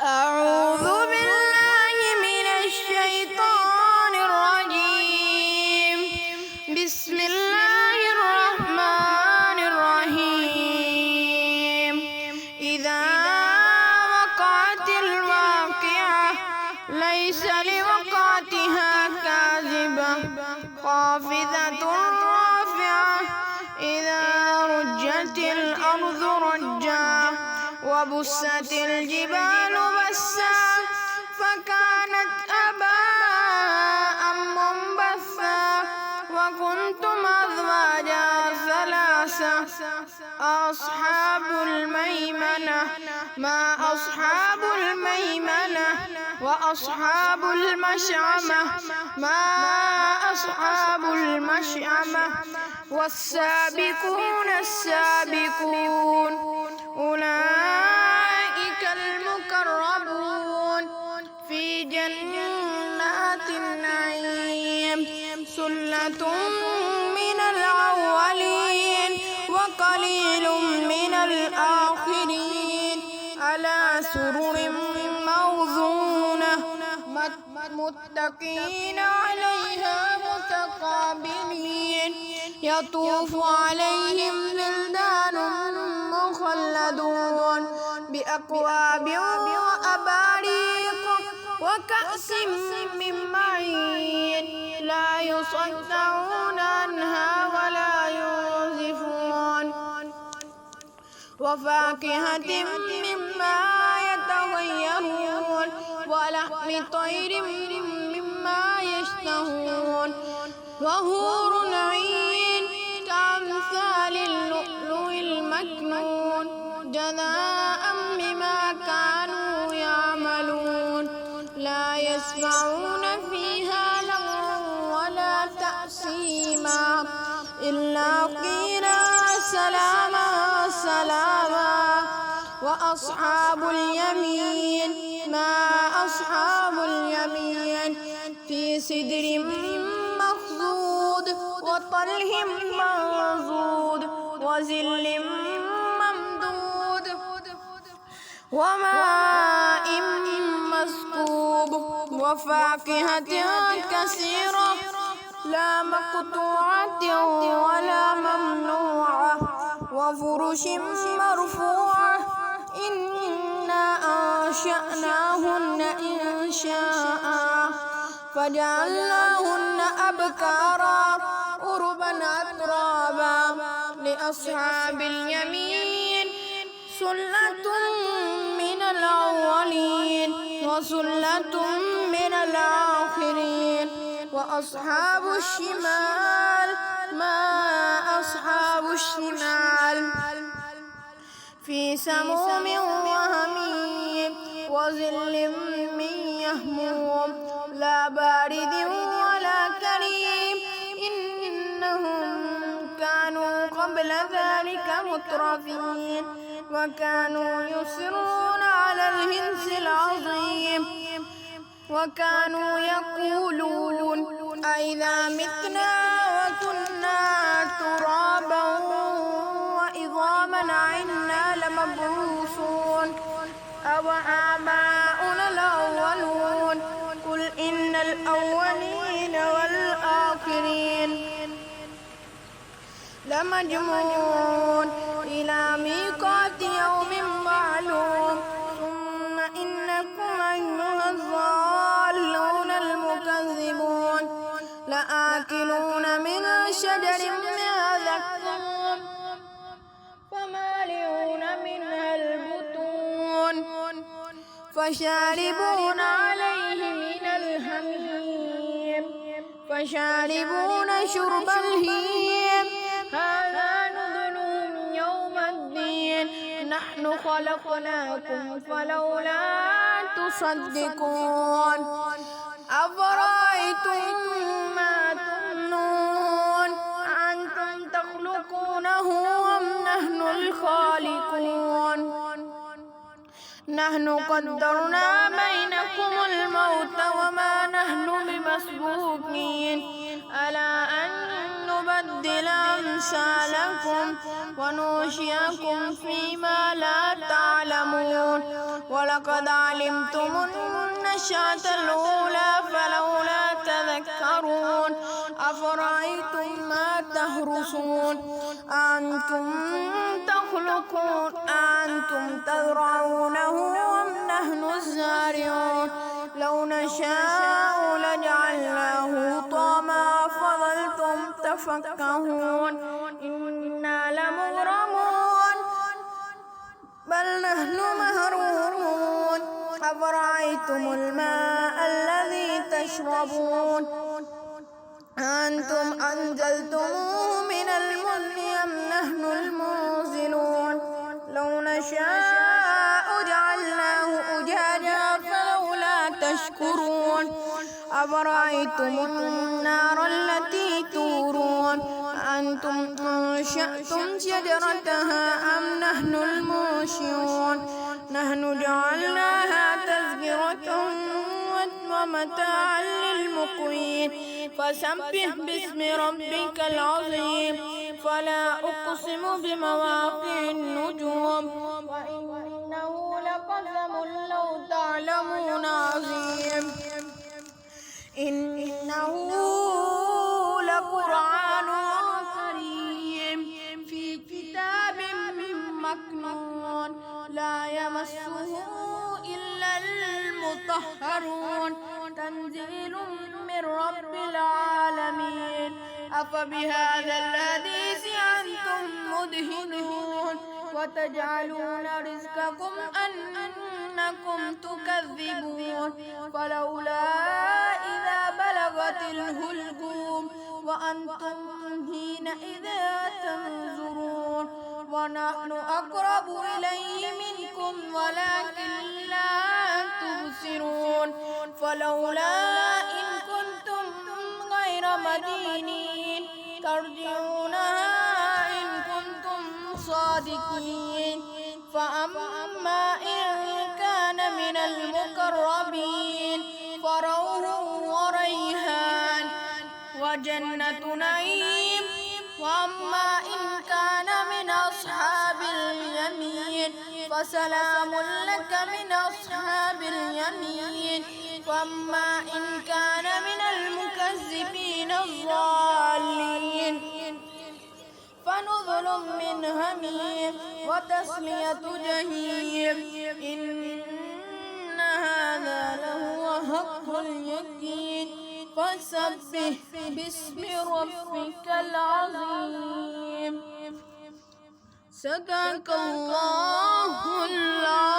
أعوذ بالله من الشيطان الرجيم. بسم الله الرحمن الرحيم. إذا وقعت الواقعة ليس لوقعتها كاذبة خافضة رافعة إذا رجت الأرض رجا وبست الجبال بسا فكانت هباء منبثا وكنتم أزواجا ثلاثة أصحاب الميمنة ما أصحاب الميمنة وأصحاب المشأمة ما أصحاب المشأمة والسابقون السابقون أولئك المقربون في جنات النعيم ثلة من الأولين وقليل من الآخرين على سرر موضونة متكئين عليها متقابلين يطوف عليهم ولدان مخلدون بأكواب وأباريق وكأس من معين لا يصدعون عنها ولا ينزفون وفاكهة مما يتغيرون ولحم طير مما يشتهون وحور عين كأمثال اللؤلؤ المكنون جزاء بما كانوا يعملون لا يسمعون فيها لغوا ولا تأثيما إلا قيلا سلاما سلاما وأصحاب اليمين ما أصحاب اليمين في سدر مخضود وطلح منضود وظل ممدود وماء مسكوب وفاكهة كثيرة لا مقطوعة ولا ممنوعة وفرش مرفوعة إنا أنشأناهن إنشاء فجعلناهن أبكارا عربا أترابا لأصحاب اليمين ثلة من الأولين وثلة من الآخرين وأصحاب الشمال ما أصحاب الشمال في سموم وحميم وظل من يحموم لا بارد ولا كريم إنهم كانوا قبل ذلك مترفين وكانوا يصرون على الحنث العظيم وكانوا يقولون أئذا متنا وكنا ترابا وعظاما أئنا لمبعوثون أو آباؤنا الأولون قل إن الأولين والآخرين لمجموعون إلى ميقات يوم معلوم ثم إنكم أيها الضالون المكذبون لآكلون من شجر من زقوم فمالئون منها البطون فشاربون عليه من الحميم فشاربون شرب الهيم هذا نزلهم يوم الدين نحن خلقناكم فلولا تصدقون أفرأيتم ما تمنون أنتم تخلقونه أم نحن الخالقون نحن قدرنا بينكم الموت وما نحن بمسبوقين ألا أن نبدل أمثالكم وننشئكم فيما لا تعلمون ولقد علمتم النشأة الأولى فلولا تذكرون أفرأيتم ما تهرسون أنتم تزرعونه أم نحن الزارعون لو نشاء لجعلناه طعاما فظلتم تفكهون إنا لمغرمون بل نحن محرومون أفرأيتم الماء الذي تشربون أنتم أنزلتموه من المزن أم نحن المنزلون لو نشاء جعلناه أجاجا فلولا تشكرون أفرأيتم النار التي تورون أنتم أنشأتم شجرتها أم نحن المنشئون نحن جعلناها تذكرة ومتاعا للمقوين فسبح باسم ربك العظيم فلا أقسم بمواقع النجوم وإنه لقسم لو تعلمون عظيم إنه لقرآن كريم في كتاب مكنون لا يمسه إلا المطهرون تنزيل من رب العالمين أفبهذا الحديث أنتم مدهنون وتجعلون رزقكم أنكم تكذبون فلولا إذا بلغت الحلقوم وأنتم حينئذ تنظرون ونحن أقرب إليه منكم ولكن لا تبصرون فلولا إن كنتم غير مدينين ترجعونها إن كنتم صادقين فأما إن كان من المقربين فروح وريحان وجنة نعيم وأما إن كان من أصحاب اليمين فسلام لك من أصحاب اليمين وأما إن كان من المكذبين الضالين فنزل من حميم وتصلية جحيم إن هذا لهو حق اليقين فسبح باسم ربك العظيم صدق الله العظيم.